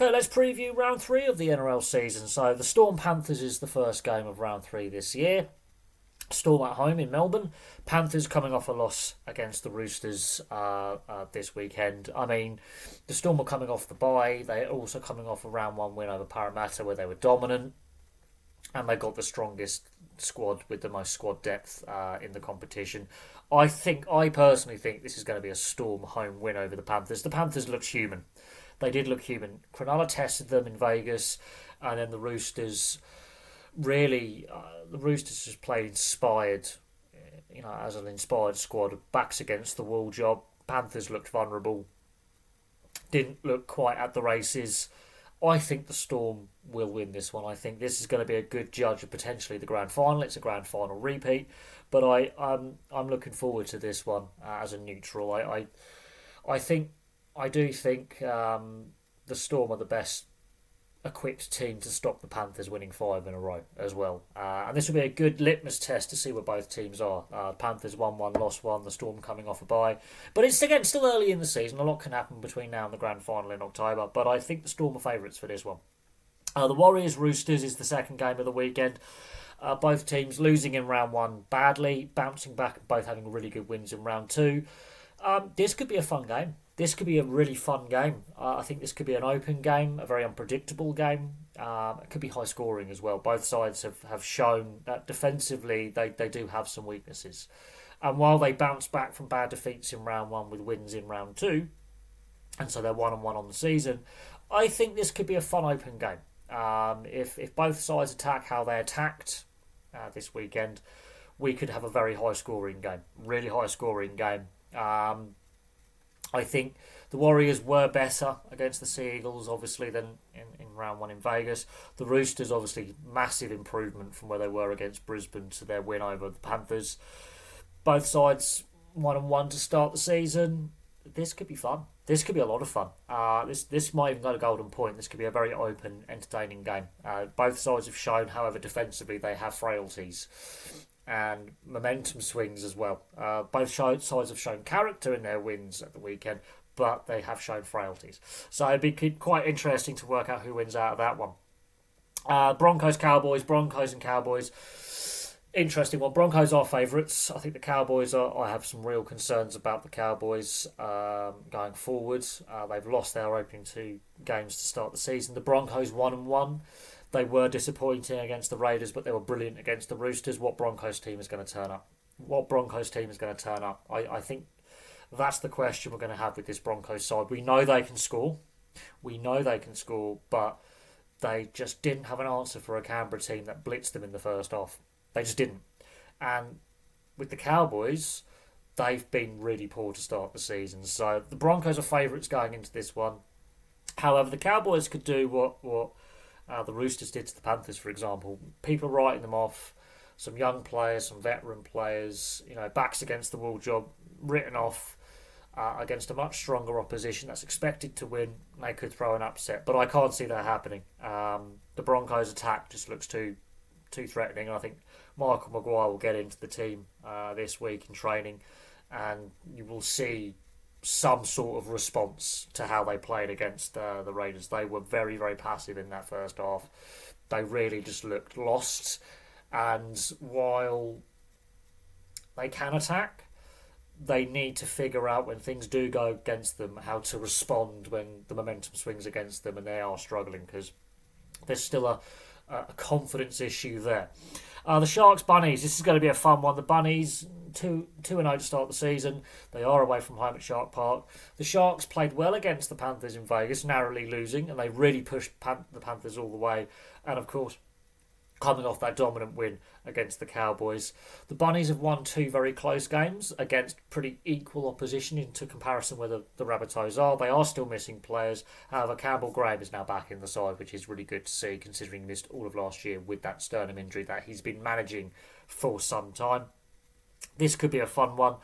Okay, let's preview round 3 of the NRL season. So the Storm Panthers is the first game of round 3 this year. Storm at home in Melbourne. Panthers coming off a loss against the Roosters this weekend. I mean, the Storm are coming off the bye. They're also coming off a round 1 win over Parramatta where they were dominant. And they got the strongest squad with the most squad depth in the competition. I personally think this is going to be a Storm home win over the Panthers. The Panthers looked human. They did look human. Cronulla tested them in Vegas, and then the Roosters the Roosters just played inspired, as an inspired squad, backs against the wall job. Panthers looked vulnerable, didn't look quite at the races. I think the Storm will win this one. I think this is going to be a good judge of potentially the grand final. It's a grand final repeat, but I'm looking forward to this one as a neutral. I do think the Storm are the best equipped team to stop the Panthers winning 5 in a row as well. And this will be a good litmus test to see where both teams are. Panthers won 1, lost 1, the Storm coming off a bye. But it's, again, still early in the season. A lot can happen between now and the grand final in October. But I think the Storm are favourites for this one. The Warriors-Roosters is the second game of the weekend. Both teams losing in round 1 badly, bouncing back and both having really good wins in round 2. This could be a fun game. This could be a really fun game. I think this could be an open game, a very unpredictable game. It could be high scoring as well. Both sides have shown that defensively they do have some weaknesses. And while they bounce back from bad defeats in round 1 with wins in round 2, and so they're 1-1 on the season, I think this could be a fun open game. If both sides attack how they attacked this weekend, we could have a very high scoring game. Really high scoring game. I think the Warriors were better against the Sea Eagles, obviously, than in round 1 in Vegas. The Roosters, obviously, massive improvement from where they were against Brisbane to their win over the Panthers. Both sides 1-1 to start the season. This could be fun. This could be a lot of fun. This might even go to golden point. This could be a very open, entertaining game. Both sides have shown, however, defensively they have frailties and momentum swings as well. Both sides have shown character in their wins at the weekend, but they have shown frailties. So it'd be quite interesting to work out who wins out of that one. Broncos and Cowboys. Interesting one. Broncos are favourites. I think the Cowboys I have some real concerns about the Cowboys going forward. They've lost their opening 2 games to start the season. The Broncos 1-1. They were disappointing against the Raiders, but they were brilliant against the Roosters. What Broncos team is going to turn up? I think that's the question we're going to have with this Broncos side. We know they can score. But they just didn't have an answer for a Canberra team that blitzed them in the first half. They just didn't. And with the Cowboys, they've been really poor to start the season. So the Broncos are favourites going into this one. However, the Cowboys could do what the Roosters did to the Panthers, for example. People writing them off, some young players, some veteran players, backs against the wall job, written off against a much stronger opposition that's expected to win. They could throw an upset, but I can't see that happening. The Broncos' attack just looks too threatening, and I think Michael Maguire will get into the team this week in training, and you will see some sort of response to how they played against the Raiders. They were very, very passive in that first half. They really just looked lost. And while they can attack, they need to figure out when things do go against them how to respond when the momentum swings against them and they are struggling, because there's still a confidence issue there. The Sharks Bunnies, this is going to be a fun one. The Bunnies 2-0 to start the season. They are away from home at Shark Park. The Sharks played well against the Panthers in Vegas, narrowly losing, and they really pushed the Panthers all the way. And of course, coming off that dominant win against the Cowboys. The Bunnies have won 2 very close games against pretty equal opposition into comparison where the Rabbitohs are. They are still missing players. However, Campbell Graham is now back in the side, which is really good to see, considering he missed all of last year with that sternum injury that he's been managing for some time. This could be a fun one.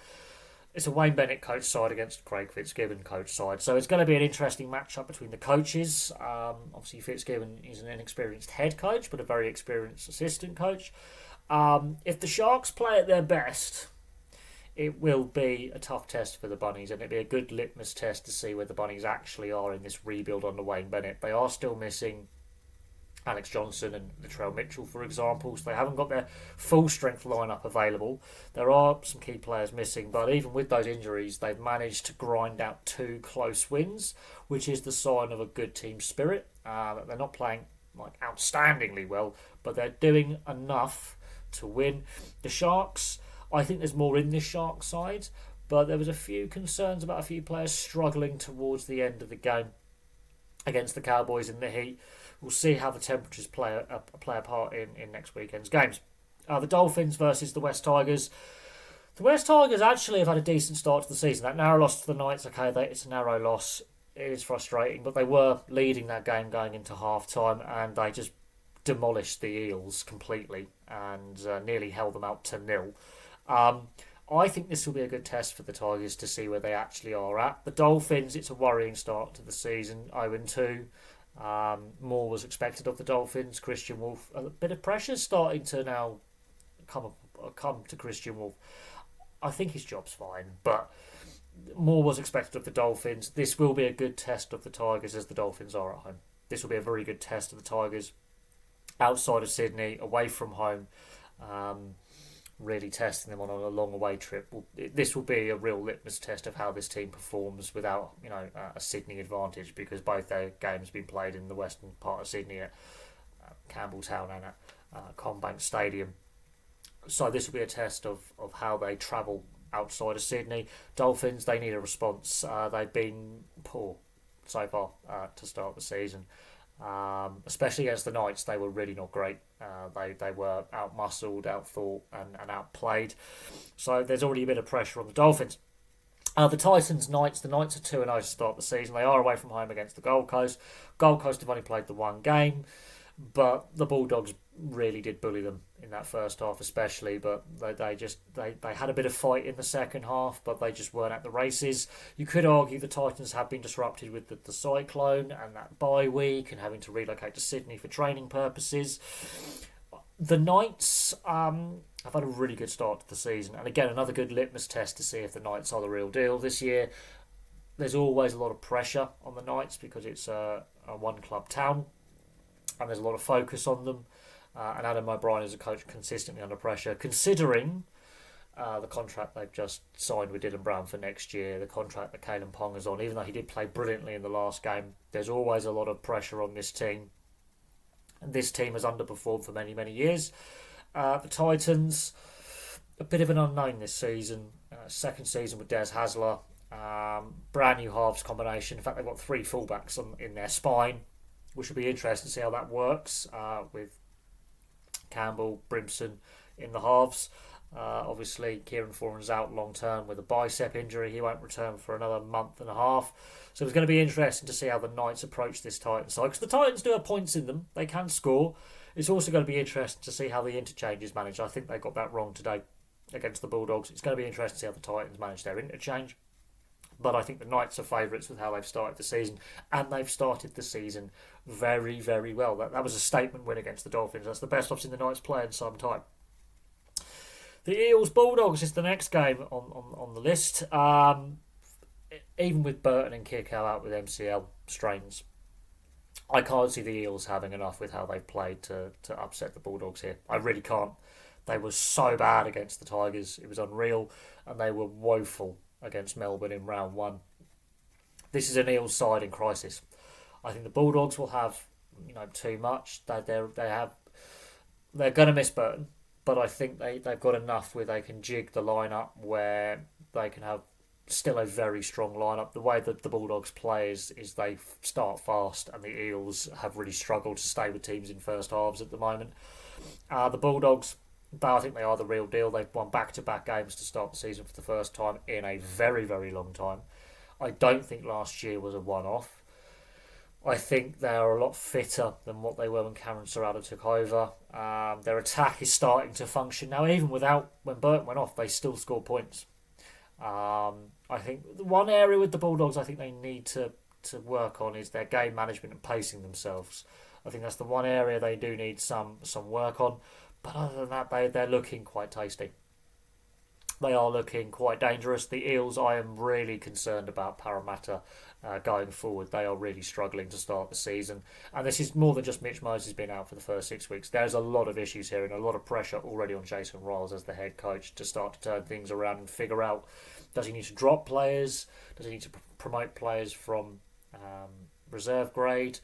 It's a Wayne Bennett coach side against Craig Fitzgibbon coach side. So it's going to be an interesting matchup between the coaches. Obviously, Fitzgibbon is an inexperienced head coach, but a very experienced assistant coach. If the Sharks play at their best, it will be a tough test for the Bunnies, and it'll be a good litmus test to see where the Bunnies actually are in this rebuild under Wayne Bennett. They are still missing Alex Johnson and Latrell Mitchell, for example, so they haven't got their full strength lineup available. There are some key players missing, but even with those injuries, they've managed to grind out 2 close wins, which is the sign of a good team spirit. They're not playing like outstandingly well, but they're doing enough to win. The Sharks, I think there's more in this Sharks side, but there was a few concerns about a few players struggling towards the end of the game against the Cowboys in the heat. We'll see how the temperatures play a part in next weekend's games. The Dolphins versus the West Tigers. The West Tigers actually have had a decent start to the season. That narrow loss to the Knights, okay, it's a narrow loss. It is frustrating, but they were leading that game going into half-time, and they just demolished the Eels completely and nearly held them out to 0. I think this will be a good test for the Tigers to see where they actually are at. The Dolphins, it's a worrying start to the season, 0-2. More was expected of the Dolphins. Christian Wolf, a bit of pressure starting to now come to Christian Wolf. I think his job's fine, but more was expected of the Dolphins. This will be a good test of the Tigers as the Dolphins are at home. This will be a very good test of the Tigers outside of Sydney, away from home. Really testing them on a long away trip. This will be a real litmus test of how this team performs without, a Sydney advantage, because both their games have been played in the western part of Sydney at Campbelltown and at CommBank Stadium. So this will be a test of how they travel outside of Sydney. Dolphins, they need a response. They've been poor so far to start the season. Especially against the Knights, they were really not great. They were out-muscled, out-thought and outplayed. So there's already a bit of pressure on the Dolphins. The Titans, Knights. The Knights are 2-0 to start the season. They are away from home against the Gold Coast. Gold Coast have only played the one game, but the Bulldogs really did bully them in that first half especially, but they had a bit of fight in the second half, but they just weren't at the races. You could argue the Titans have been disrupted with the cyclone and that bye week and having to relocate to Sydney for training purposes. The Knights have had a really good start to the season, and again another good litmus test to see if the Knights are the real deal this year. There's always a lot of pressure on the Knights because it's a one club town, and there's a lot of focus on them. And Adam O'Brien is a coach consistently under pressure, considering the contract they've just signed with Dylan Brown for next year, the contract that Kalen Pong is on. Even though he did play brilliantly in the last game, there's always a lot of pressure on this team. And this team has underperformed for many, many years. The Titans, a bit of an unknown this season. Second season with Des Hasler. Brand new halves combination. In fact, they've got 3 fullbacks in their spine, which will be interesting to see how that works with Campbell, Brimson in the halves. Obviously, Kieran Foran's out long term with a bicep injury. He won't return for another month and a half. So it's going to be interesting to see how the Knights approach this Titans side, because the Titans do have points in them. They can score. It's also going to be interesting to see how the interchange is managed. I think they got that wrong today against the Bulldogs. It's going to be interesting to see how the Titans manage their interchange. But I think the Knights are favourites with how they've started the season. And they've started the season very, very well. That was a statement win against the Dolphins. That's the best I've seen the Knights play in some time. The Eels Bulldogs is the next game on the list. Even with Burton and Kickow out with MCL strains, I can't see the Eels having enough with how they've played to upset the Bulldogs here. I really can't. They were so bad against the Tigers. It was unreal. And they were woeful against Melbourne in round 1. This is an Eels side in crisis. I think the Bulldogs will have too much. They're going to miss Burton, but I think they've got enough where they can jig the lineup where they can have still a very strong lineup. The way that the Bulldogs play is they start fast, and the Eels have really struggled to stay with teams in first halves at the moment. The Bulldogs, I think they are the real deal. They've won back-to-back games to start the season for the first time in a very, very long time. I don't think last year was a one-off. I think they are a lot fitter than what they were when Cameron Serrata took over. Their attack is starting to function now. Even when Burton went off, they still score points. I think the one area with the Bulldogs I think they need to work on is their game management and pacing themselves. I think that's the one area they do need some work on. But other than that, they're looking quite tasty. They are looking quite dangerous. The Eels, I am really concerned about Parramatta going forward. They are really struggling to start the season. And this is more than just Mitch Moses being out for the first 6 weeks. There's a lot of issues here and a lot of pressure already on Jason Riles as the head coach to start to turn things around and figure out, does he need to drop players? Does he need to promote players from reserve grade?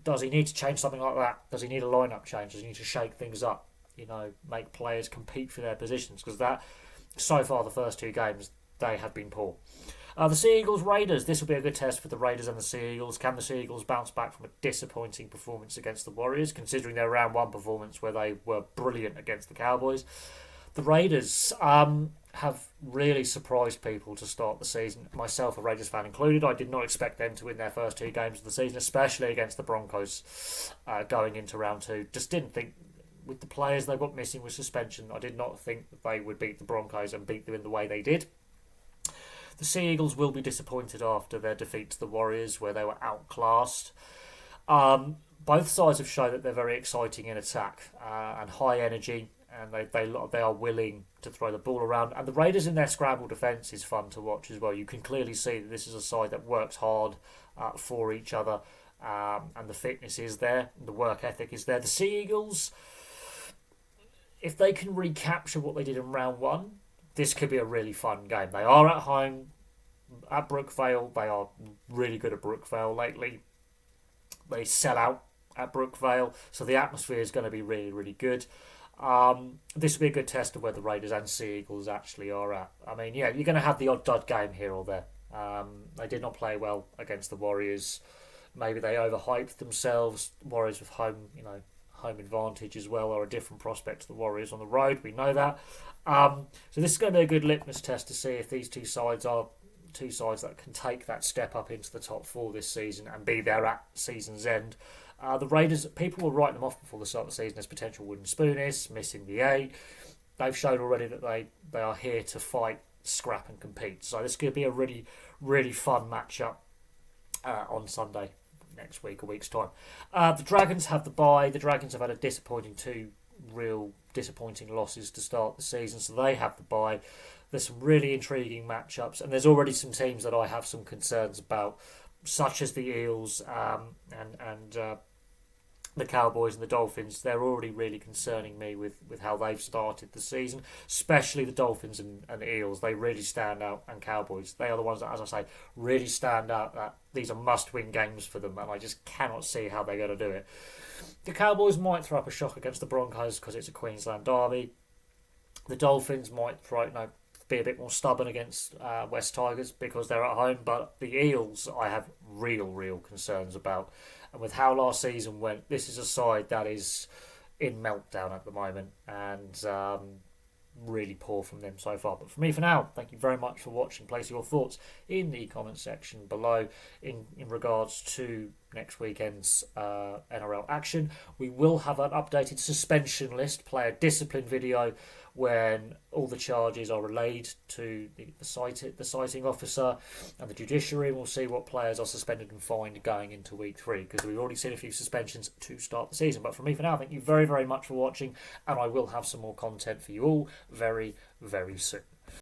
Does he need to change something like that? Does he need a lineup change? Does he need to shake things up? Make players compete for their positions? Because that, so far, the first two games, they have been poor. The Sea Eagles Raiders. This will be a good test for the Raiders and the Sea Eagles. Can the Sea Eagles bounce back from a disappointing performance against the Warriors, considering their round one performance where they were brilliant against the Cowboys? The Raiders have really surprised people to start the season, myself a Raiders fan included. I did not expect them to win their first two games of the season, especially against the Broncos going into round two. Just didn't think, with the players they got missing with suspension, I did not think that they would beat the Broncos and beat them in the way they did. The Sea Eagles will be disappointed after their defeat to the Warriors, where they were outclassed. Both sides have shown that they're very exciting in attack and high energy, and they are willing to throw the ball around. And the Raiders in their scramble defence is fun to watch as well. You can clearly see that this is a side that works hard for each other, and the fitness is there, the work ethic is there. The Sea Eagles, if they can recapture what they did in round one, this could be a really fun game. They are at home at Brookvale. They are really good at Brookvale lately. They sell out at Brookvale, so the atmosphere is going to be really, really good. This will be a good test of where the Raiders and Sea Eagles actually are at. I mean, yeah, you're going to have the odd dud game here or there. They did not play well against the Warriors. Maybe they overhyped themselves. Warriors with home advantage as well are a different prospect to the Warriors on the road. We know that. So this is going to be a good litmus test to see if these two sides are two sides that can take that step up into the top four this season and be there at season's end. The Raiders, people will write them off before the start of the season as potential wooden spoonies, missing the A. They've shown already that they are here to fight, scrap and compete. So this could be a really, really fun matchup on Sunday next week, a week's time. The Dragons have the bye. The Dragons have had a two real disappointing losses to start the season, so they have the bye. There's some really intriguing matchups, and there's already some teams that I have some concerns about, such as the Eels and the Cowboys and the Dolphins. They're already really concerning me with how they've started the season, especially the Dolphins and Eels. They really stand out, and Cowboys. They are the ones that, as I say, really stand out. That these are must-win games for them, and I just cannot see how they're going to do it. The Cowboys might throw up a shock against the Broncos because it's a Queensland derby. The Dolphins might be a bit more stubborn against West Tigers because they're at home, but the Eels I have real concerns about. And with how last season went, this is a side that is in meltdown at the moment, and really poor from them so far. But for me, for now, thank you very much for watching. Place your thoughts in the comment section below in regards to next weekend's NRL action. We will have an updated suspension list, player discipline video, when all the charges are relayed to the citing officer and the judiciary. We'll see what players are suspended and fined going into week 3, because we've already seen a few suspensions to start the season. But for me, for now, thank you very much for watching, and I will have some more content for you all very soon.